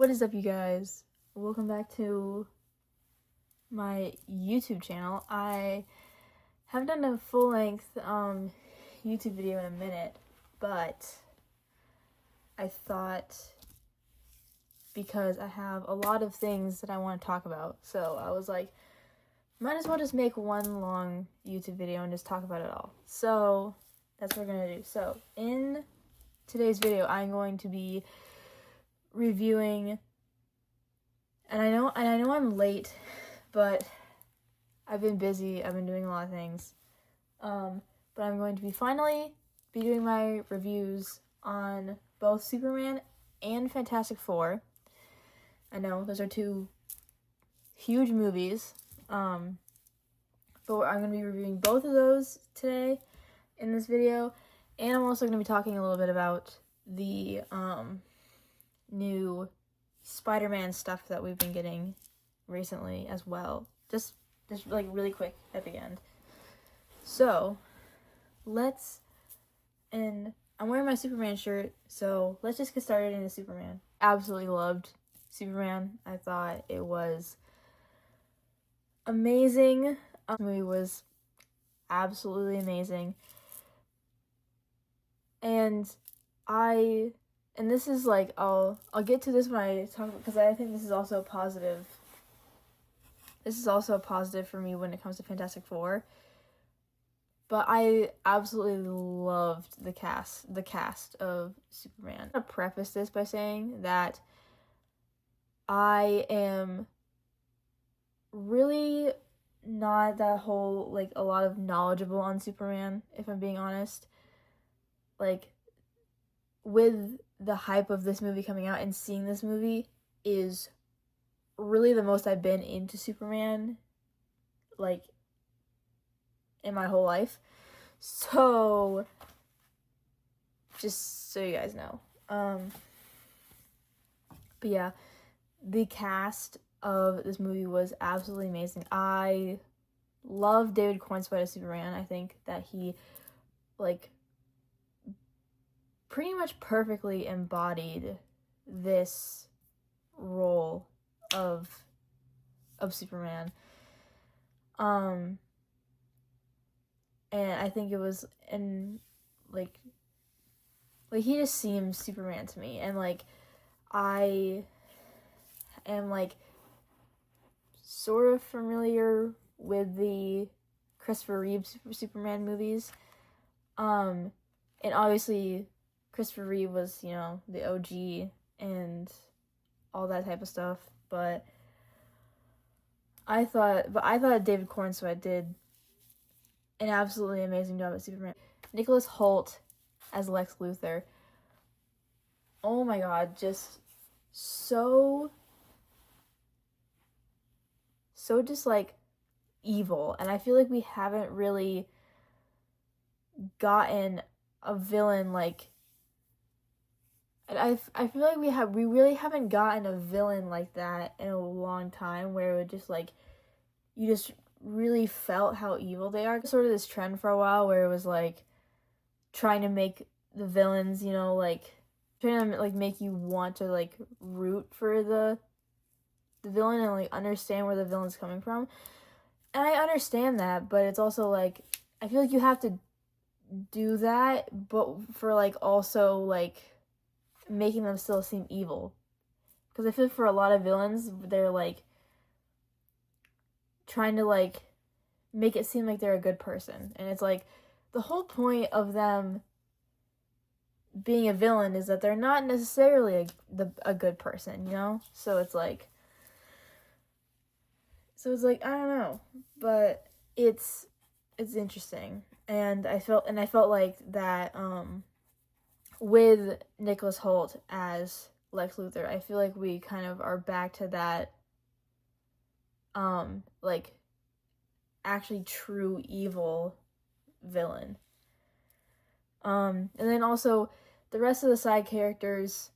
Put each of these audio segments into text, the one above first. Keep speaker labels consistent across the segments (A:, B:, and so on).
A: What is up, you guys? Welcome back to my YouTube channel. I haven't done a full-length YouTube video in a minute, but I thought because I have a lot of things that I want to talk about, so I was like, might as well just make one long YouTube video and just talk about it all. So that's what we're gonna do. So in today's video, I'm going to be reviewing, and I know I'm late, but I've been busy. I've been doing a lot of things. But I'm going to finally be doing my reviews on both Superman and Fantastic Four. I know those are two huge movies. But I'm going to be reviewing both of those today in this video, and I'm also going to be talking a little bit about the new Spider-Man stuff that we've been getting recently as well. Just like really quick at the end. So and I'm wearing my Superman shirt, so let's just get started into Superman. Absolutely loved Superman. I thought it was amazing. The movie was absolutely amazing. And this is like, I'll get to this when I talk, because I think this is also a positive. This is also a positive for me when it comes to Fantastic Four. But I absolutely loved the cast of Superman. I'm gonna preface this by saying that I am really not that whole, like, a lot of knowledgeable on Superman, if I'm being honest. Like, with the hype of this movie coming out and seeing this movie is really the most I've been into Superman, like, in my whole life. So, just so you guys know. But yeah, the cast of this movie was absolutely amazing. I love David Cornswet as Superman. I think that he, like, pretty much perfectly embodied this role of Superman. And I think it was, and like he just seems Superman to me, and like I am like sort of familiar with the Christopher Reeve Superman movies. And obviously Christopher Reeve was, you know, the OG and all that type of stuff, but I thought David Cornswet did an absolutely amazing job as Superman. Nicholas Hoult as Lex Luthor. Oh my god, just so just like evil. And I feel like we haven't really gotten a villain like, I feel like we really haven't gotten a villain like that in a long time, where it would just like, you just really felt how evil they are. Sort of this trend for a while where it was like trying to make the villains, you know, like trying to like make you want to like root for the villain and like understand where the villain's coming from. And I understand that, but it's also like, I feel like you have to do that, but for like also like making them still seem evil. Because I feel like for a lot of villains, they're like trying to like make it seem like they're a good person, and it's like the whole point of them being a villain is that they're not necessarily a good person, you know? So it's like I don't know, but it's interesting, and I felt like that with Nicholas Hoult as Lex Luthor, I feel like we kind of are back to that like actually true evil villain. And then also the rest of the side characters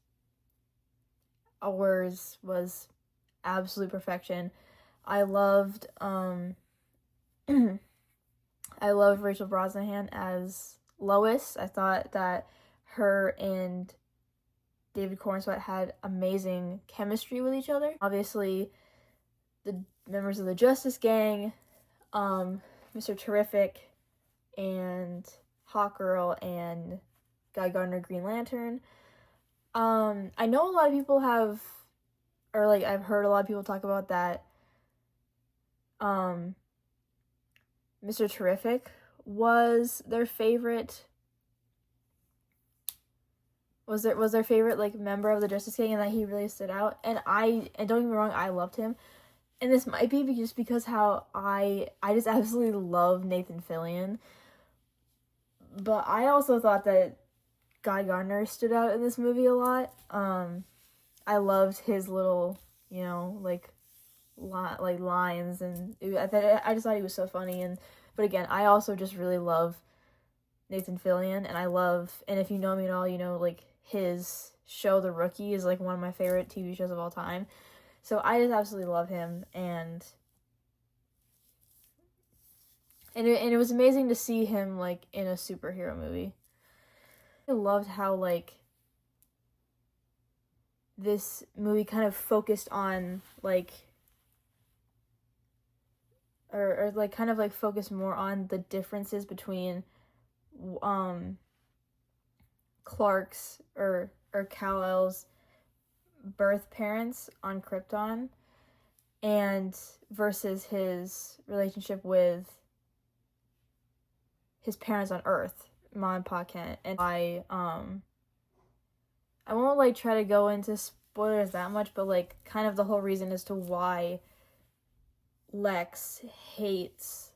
A: was absolute perfection. I loved I loved Rachel Brosnahan as Lois. I thought that her and David Cornswet had amazing chemistry with each other. Obviously, the members of the Justice Gang, Mr. Terrific, and Hawkgirl, and Guy Gardner Green Lantern. I know a lot of people have, or like I've heard a lot of people talk about that Mr. Terrific was their favorite their favorite like member of the Justice Gang, and that he really stood out. And don't get me wrong, I loved him. And this might be just because how I just absolutely love Nathan Fillion. But I also thought that Guy Gardner stood out in this movie a lot. I loved his little, like lines, and I just thought he was so funny. But again, I also just really love Nathan Fillion, and if you know me at all, like his show The Rookie is like one of my favorite TV shows of all time. So I just absolutely love him, and it was amazing to see him like in a superhero movie. I loved how like this movie kind of focused on like or like kind of like focused more on the differences between Clark's or Kal-El's birth parents on Krypton, and versus his relationship with his parents on Earth, Ma and Pa Kent. And I won't like try to go into spoilers that much, but like kind of the whole reason as to why Lex hates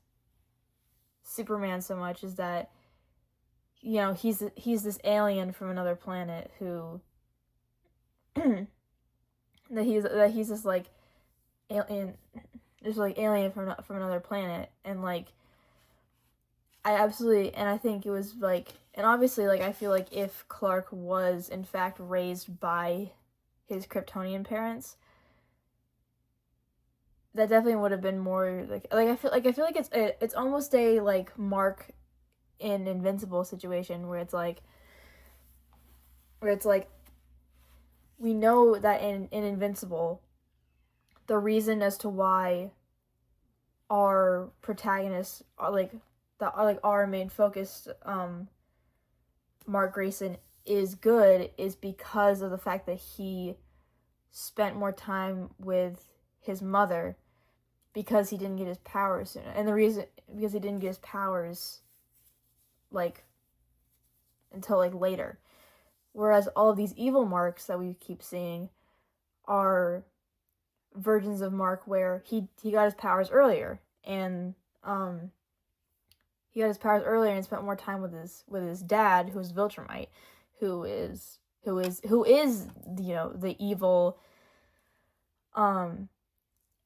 A: Superman so much is that he's this alien from another planet who that he's this like alien, just like alien from another planet. And like I think it was like, and obviously like I feel like if Clark was in fact raised by his Kryptonian parents, that definitely would have been more like I feel like it's almost a like Mark in Invincible situation where it's like we know that in Invincible, the reason as to why our protagonists are like our main focus, Mark Grayson, is good is because of the fact that he spent more time with his mother because he didn't get his powers sooner. And the reason, because he didn't get his powers like until like later. Whereas all of these evil Marks that we keep seeing are versions of Mark where he got his powers earlier, and he got his powers earlier and spent more time with his dad, who is Viltrumite, who is the evil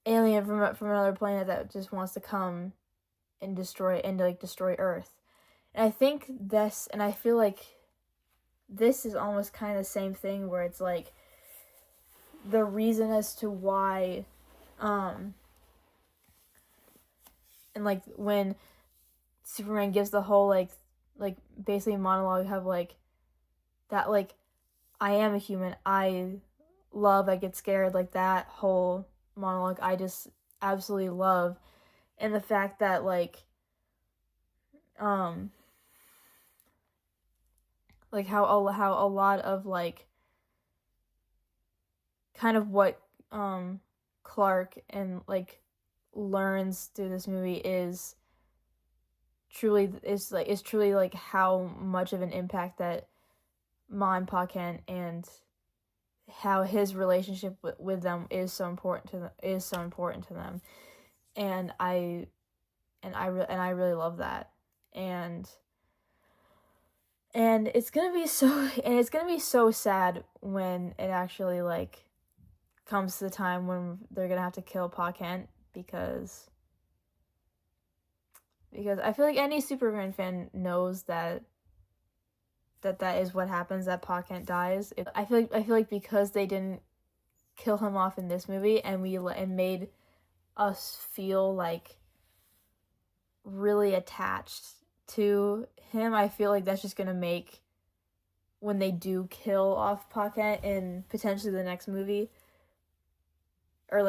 A: alien from another planet that just wants to come and destroy Earth. And I feel like this is almost kind of the same thing, where it's like the reason as to why and like when Superman gives the whole like basically monologue of like that, like, I am a human, I get scared, like that whole monologue I just absolutely love. And the fact that like how a lot of like kind of what Clark and like learns through this movie is truly like how much of an impact that Ma and Pa Kent, and how his relationship with them is so important to them. And I really love that. And it's gonna be so sad when it actually like comes to the time when they're gonna have to kill Pa Kent, because I feel like any Superman fan knows that is what happens, that Pa Kent dies. I feel like because they didn't kill him off in this movie and made us feel like really attached to him, I feel like that's just gonna make when they do kill off Pa Kent in potentially the next movie, or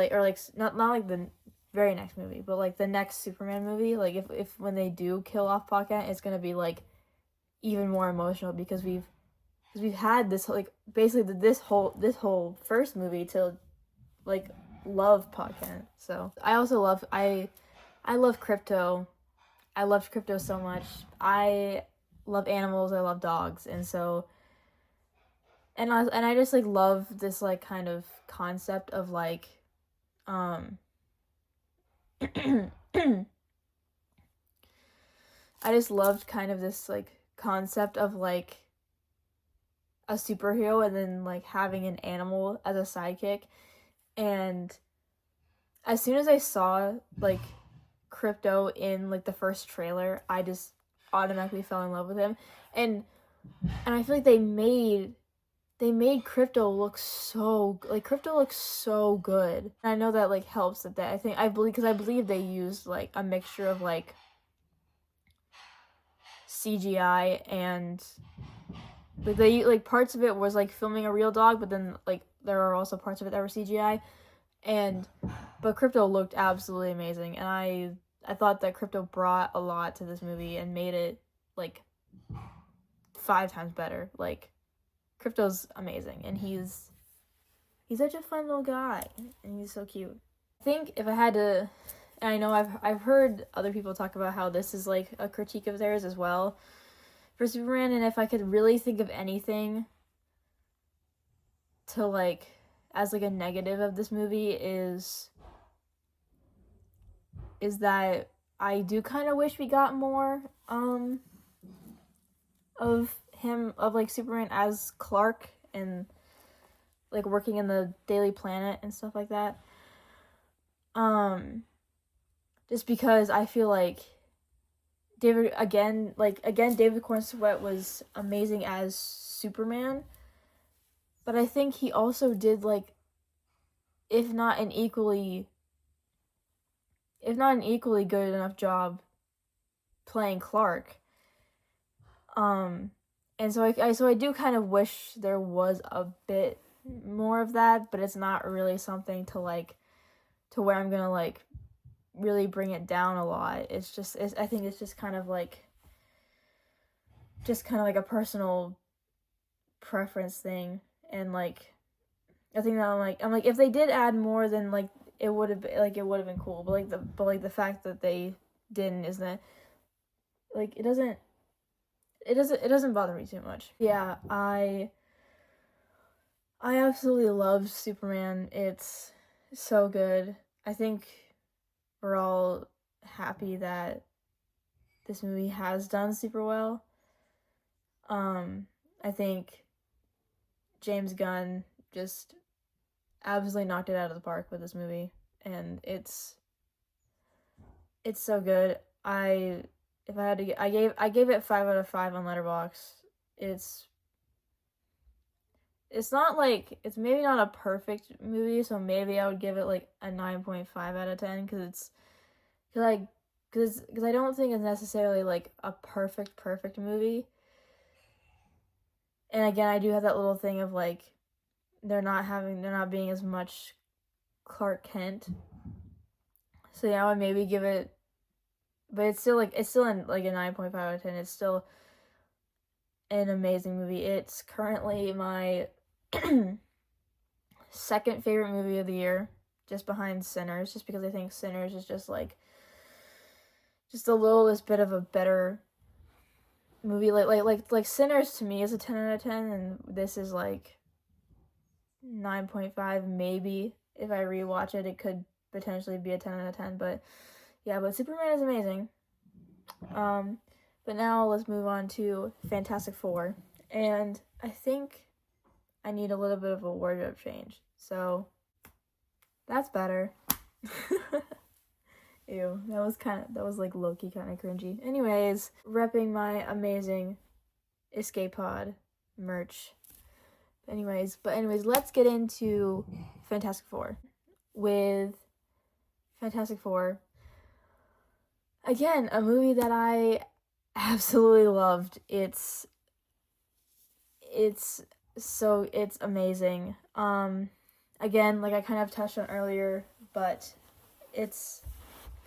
A: not like the very next movie, but like the next Superman movie, like if when they do kill off Pa Kent, it's gonna be like even more emotional because we've had this like basically this whole first movie to like love Pa Kent. So I also love I love Crypto. I loved Crypto so much. I love animals. I love dogs, and so and I just like love this like kind of concept of like I just loved kind of this like concept of like a superhero and then like having an animal as a sidekick. And as soon as I saw like Crypto in like the first trailer, I just automatically fell in love with him. And I feel like they made Crypto look so good. And I know that like helps that I believe they used like a mixture of like CGI and like they like parts of it was like filming a real dog, but then like there are also parts of it that were CGI. But Crypto looked absolutely amazing, and I thought that Crypto brought a lot to this movie and made it like 5 times better. Like Crypto's amazing, and he's such a fun little guy, and he's so cute. I think if I had to, and I know I've heard other people talk about how this is like a critique of theirs as well for Superman, and if I could really think of anything to like as like a negative of this movie is that I do kind of wish we got more of him, of like Superman as Clark and like working in the Daily Planet and stuff like that. Just because I feel like David Cornsweet was amazing as Superman, but I think he also did like if not an equally good enough job playing Clark. And so I do kind of wish there was a bit more of that, but it's not really something to like to where I'm gonna like really bring it down a lot. I think it's just kind of like a personal preference thing, and like I think that I'm like if they did add more, then like it would have been cool, but the fact that they didn't is that like it doesn't bother me too much. Yeah, I absolutely love Superman. It's so good. I think we're all happy that this movie has done super well. I think James Gunn just absolutely knocked it out of the park with this movie, and it's so good. I gave it 5 out of 5 on Letterboxd. It's not like, it's maybe not a perfect movie, so maybe I would give it like a 9.5 out of 10 because I don't think it's necessarily like a perfect movie. And again, I do have that little thing of like they're not being as much Clark Kent. So yeah, I would maybe give it, but it's still in like a 9.5 out of 10. It's still an amazing movie. It's currently my second favorite movie of the year, just behind Sinners, just because I think Sinners is just a little bit of a better movie. Like Sinners to me is a 10 out of 10, and this is like 9.5 maybe. If I rewatch it, it could potentially be a 10 out of 10, but yeah, but Superman is amazing. But now let's move on to Fantastic Four, and I think I need a little bit of a wardrobe change, so that's better. Ew, that was like low-key kind of cringy. Anyways, repping my amazing Escape Pod merch. Anyways, let's get into Fantastic Four. With Fantastic Four, again, a movie that I absolutely loved. It's it's it's amazing. Again, like I kind of touched on earlier, but it's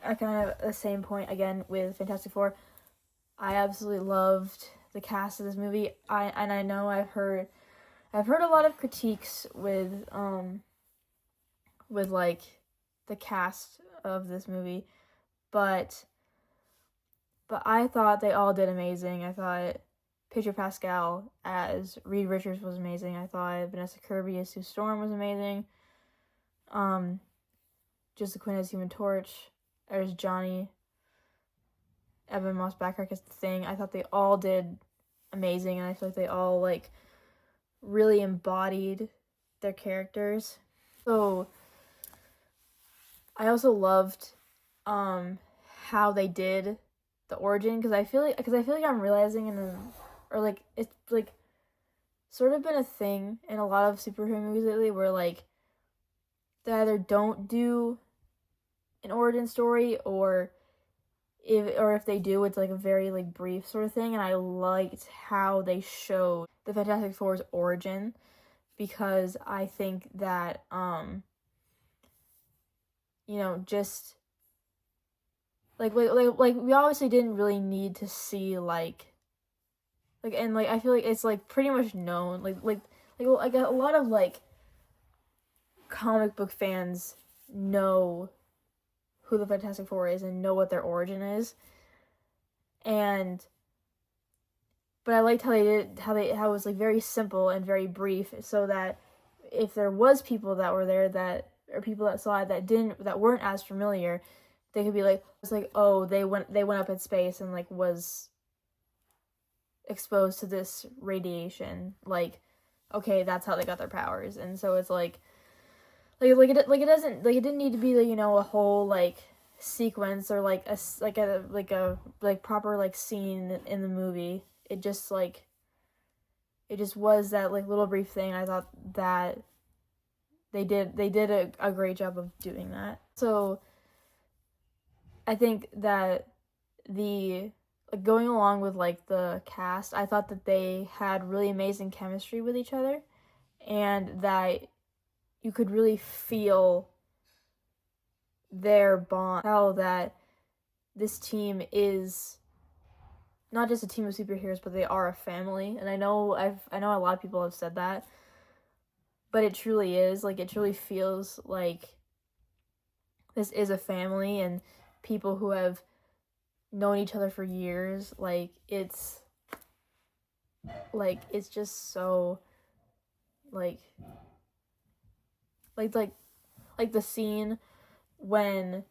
A: I kind of the same point again with Fantastic Four. I absolutely loved the cast of this movie. I know I've heard a lot of critiques with like the cast of this movie, but I thought they all did amazing. I thought Pedro Pascal as Reed Richards was amazing. I thought Vanessa Kirby as Sue Storm was amazing. Jessica Quinn as Human Torch, as Johnny, Evan Moss Backrack as the Thing. I thought they all did amazing, and I feel like they all like really embodied their characters. So I also loved how they did the origin, because I feel like I'm realizing it's like sort of been a thing in a lot of superhero movies lately where like they either don't do an origin story, or if they do, it's like a very like brief sort of thing. And I liked how they showed the Fantastic Four's origin, because I think that just like we obviously didn't really need to see like and like I feel like it's like pretty much known, like a lot of like comic book fans know who the Fantastic Four is and know what their origin is. But I liked how how it was like very simple and very brief, so that if there was people that were there or people that saw it that weren't as familiar, they could be like, it's like, oh, they went up in space and like was exposed to this radiation, like, okay, that's how they got their powers. And so it's like it doesn't, like, it didn't need to be like, a whole like sequence or like a proper like scene in the movie. It just was that like little brief thing. I thought that they did a great job of doing that. So I think that going along with like the cast, I thought that they had really amazing chemistry with each other, and that you could really feel their bond, how that this team is not just a team of superheroes, but they are a family. And I know a lot of people have said that, but it truly is, like, it truly feels like this is a family, and people who have known each other for years. Like, it's just so like the scene when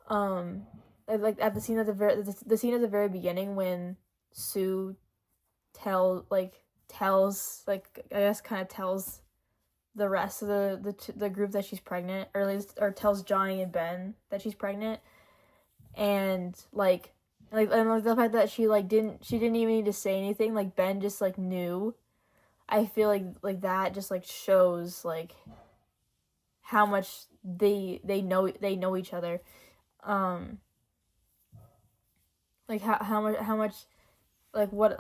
A: at the scene at the very beginning when Sue tells I guess kind of tells the rest of the group that she's pregnant, or at least, or tells Johnny and Ben that she's pregnant, and and the fact that she didn't even need to say anything, like Ben just like knew. I feel like that just like shows like how much they know each other, like how much like what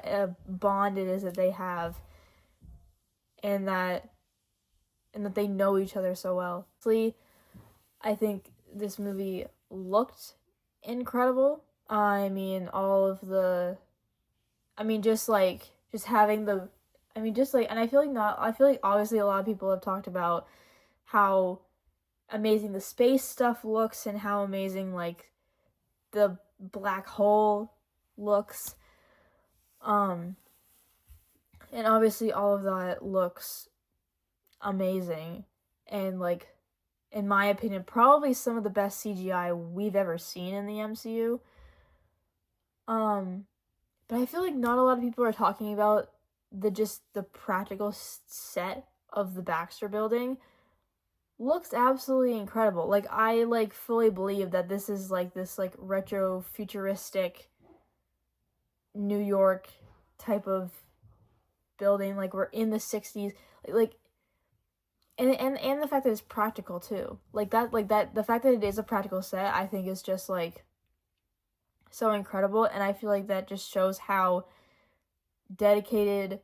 A: a bond it is that they have, and that they know each other so well. Honestly, I think this movie looked incredible. I mean, just having the, and I feel like obviously a lot of people have talked about how amazing the space stuff looks and how amazing like the black hole looks. And obviously all of that looks amazing, and like, in my opinion, probably some of the best CGI we've ever seen in the MCU. But I feel like not a lot of people are talking about the practical set of the Baxter Building. Looks absolutely incredible. Like, I fully believe that this is this retro futuristic New York type of building. Like, we're in the 60s. And the fact that it's practical too. The fact that it is a practical set, I think, is just so incredible. And I feel like that just shows how dedicated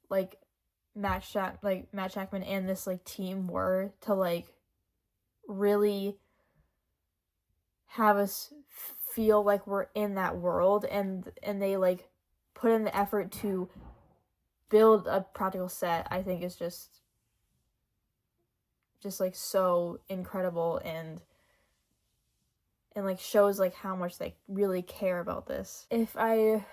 A: like Matt Shackman and this like team were to like really have us feel like we're in that world, and they like put in the effort to build a practical set, I think is just like so incredible, and like shows like how much they really care about this. If I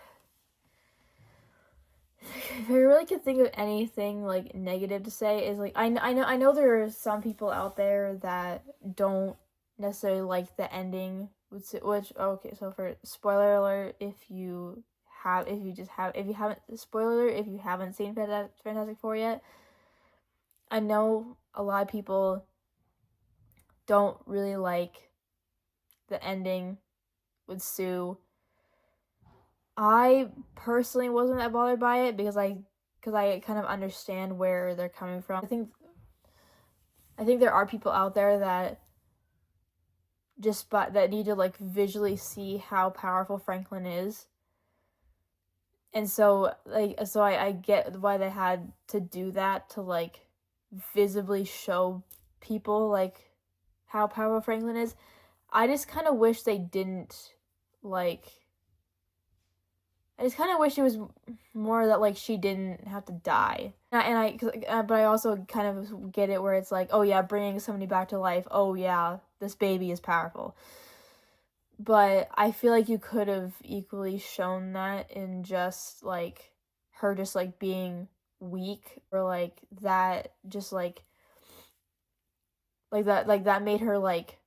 A: really could think of anything like negative to say, is like I know there are some people out there that don't necessarily like the ending, which okay, so for spoiler alert, if you haven't seen Fantastic Four yet, I know a lot of people don't really like the ending with Sue. I personally wasn't that bothered by it because I kind of understand where they're coming from. I think there are people out there that that need to like visually see how powerful Franklin is. And so I get why they had to do that, to like visibly show people like how powerful Franklin is. I just kind of wish they didn't like. I just kind of wish it was more that like she didn't have to die. But I also kind of get it where it's like, oh yeah, bringing somebody back to life. Oh yeah, this baby is powerful. But I feel like you could have equally shown that in just like her just like being weak, or like that just like that made her like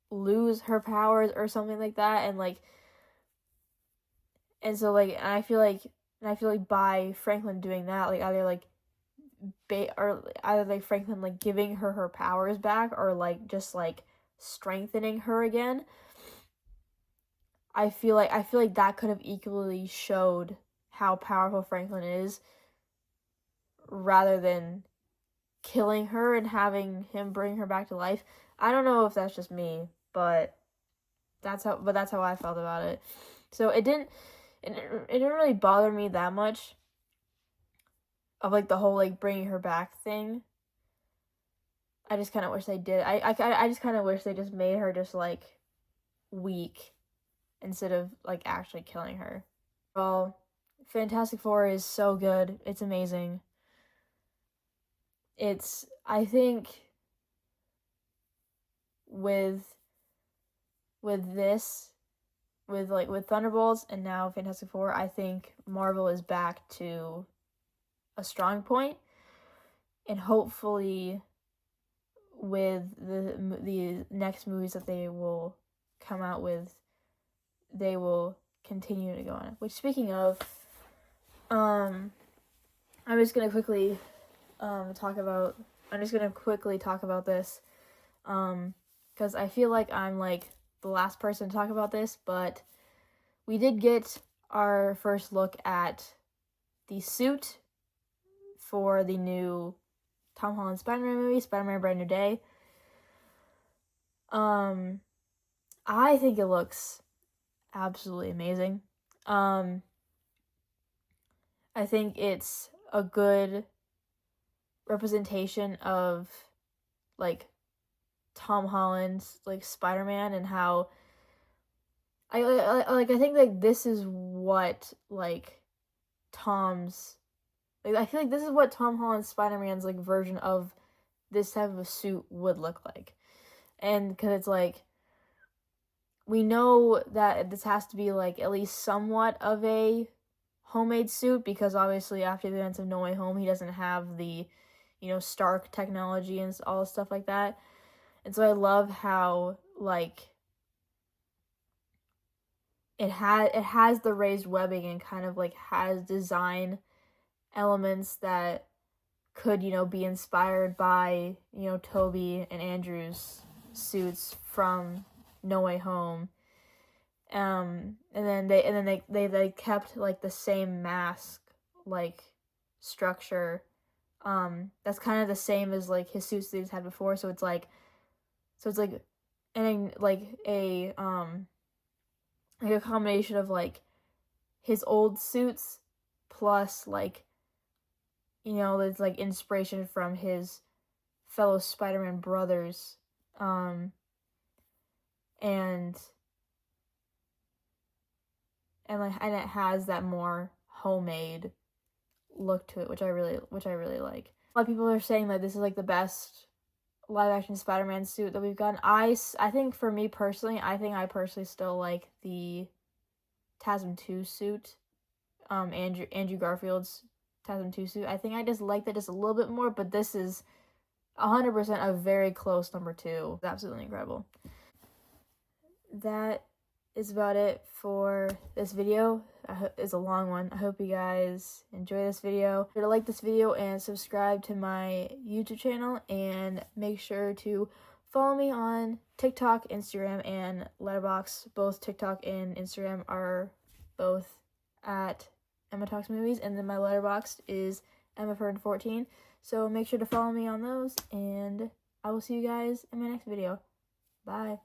A: lose her powers or something like that, and so like I feel like by Franklin doing that, like either like Franklin like giving her powers back, or like just like strengthening her again. I feel like that could have equally showed how powerful Franklin is, rather than killing her and having him bring her back to life. I don't know if that's just me, but that's how I felt about it. So it didn't really bother me that much, of like the whole like bringing her back thing. I just kind of wish they did. I just kind of wish they just made her just like weak instead of like actually killing her. Well, Fantastic Four is so good. It's amazing. I think with Thunderbolts and now Fantastic Four, I think Marvel is back to a strong point, and hopefully with the next movies that they will come out with, they will continue to go on. Which, speaking of, I'm just gonna quickly talk about this, because I feel like I'm like the last person to talk about this, but we did get our first look at the suit for the new Tom Holland Spider-Man movie, Spider-Man Brand New Day. I think it looks absolutely amazing. I think it's a good representation of like Tom Holland's like Spider-Man, and how I think like this is what like Tom's like I feel like this is what Tom Holland's Spider-Man's like version of this type of a suit would look like. And because it's like, we know that this has to be like at least somewhat of a homemade suit, because obviously after the events of No Way Home, he doesn't have the, Stark technology and all stuff like that. And so I love how like it has the raised webbing, and kind of like has design elements that could, be inspired by, Toby and Andrew's suits from No Way Home. And then they kept like the same mask like structure. That's kind of the same as like his suits that he's had before. So it's like and like a combination of like his old suits plus, like, you know, it's like inspiration from his fellow Spider-Man brothers, and it has that more homemade look to it, which I really like. A lot of people are saying that this is like the best live action Spider-Man suit that we've gotten. I think for me personally, I personally still like the TASM 2 suit, Andrew Garfield's TASM 2 suit. I think I just like that just a little bit more, but this is 100% a very close number 2. It's absolutely incredible. That is about it for this video. It's a long one. I hope you guys enjoy this video. Be sure to like this video and subscribe to my YouTube channel, and make sure to follow me on TikTok, Instagram, and Letterboxd. Both TikTok and Instagram are both at emmatalksmovies, and then my Letterboxd is emmafern14. So make sure to follow me on those, and I will see you guys in my next video. Bye.